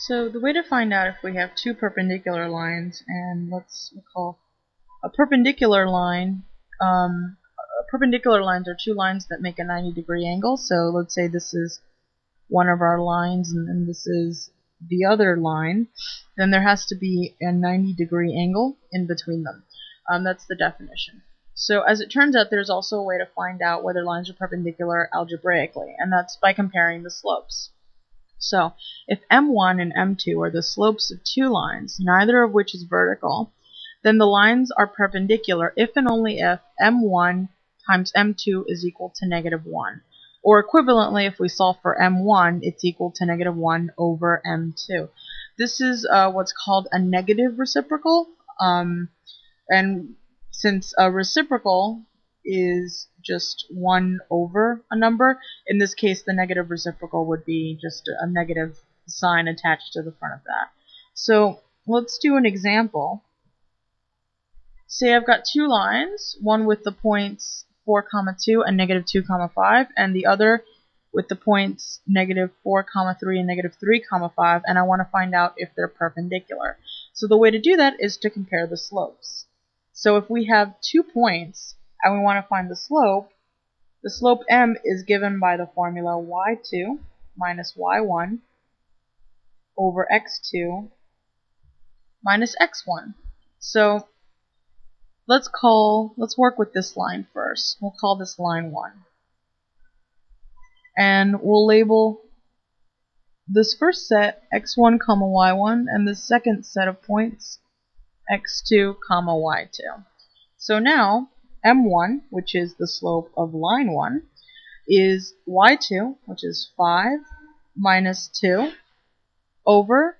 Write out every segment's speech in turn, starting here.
So the way to find out if we have two perpendicular lines, and let's call a perpendicular line, perpendicular lines are two lines that make a 90-degree angle. So let's say this is one of our lines and this is the other line, then there has to be a 90-degree angle in between them. That's the definition. So as it turns out, there's also a way to find out whether lines are perpendicular algebraically, and that's by comparing the slopes. So if M1 and M2 are the slopes of two lines, neither of which is vertical, then the lines are perpendicular if and only if M1 times M2 is equal to -1. Or equivalently, if we solve for M1, it's equal to -1 over M2. This is what's called a negative reciprocal, and since a reciprocal is just 1 over a number, in this case the negative reciprocal would be just a negative sign attached to the front of that. So let's do an example. Say I've got two lines, one with the points 4, 2 and -2, 5, and the other with the points -4, 3 and -3, 5, and I want to find out if they're perpendicular. So the way to do that is to compare the slopes. So if we have 2 points and we want to find the slope m is given by the formula y2 minus y1 over x2 minus x1. So let's work with this line first. We'll call this line 1. And we'll label this first set x1, y1, and the second set of points x2, y2. So now m1, which is the slope of line 1, is y2, which is 5 minus 2 over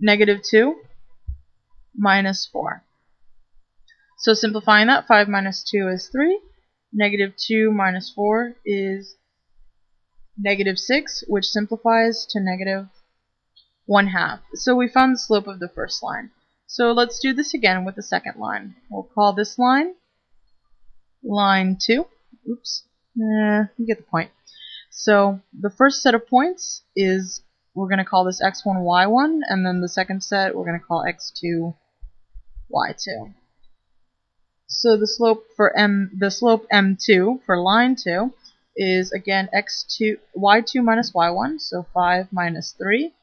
-2 minus 4. So simplifying that, 5 minus 2 is 3, -2 minus 4 is -6, which simplifies to -1/2. So we found the slope of the first line. So let's do this again with the second line. We'll call this line line 2. Oops, you get the point. So the first set of points is, we're going to call this x1, y1, and then the second set we're going to call x2, y2. So the slope m2 for line 2 is again y2 minus y1, so 5 minus 3,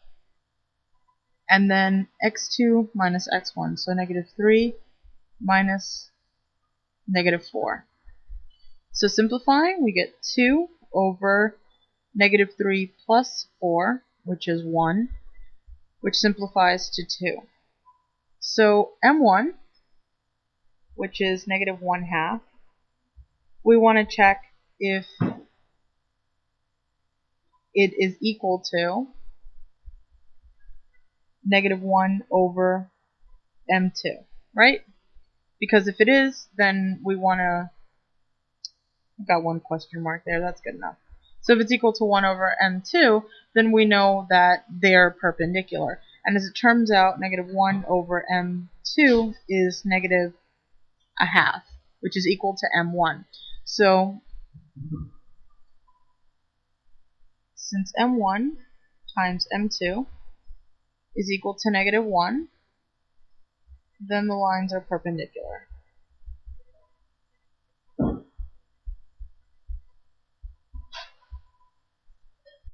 and then x2 minus x1, so -3 minus -4. So simplifying, we get 2 over -3 plus 4, which is 1, which simplifies to 2. So m1, which is -1/2, we want to check if it is equal to -1 over m2, right? Because if it is, then we want to, I've got one question mark there, that's good enough. So if it's equal to 1 over m2, then we know that they're perpendicular. And as it turns out, -1 over m2 is -1/2, which is equal to m1. So since m1 times m2 is equal to -1, then the lines are perpendicular.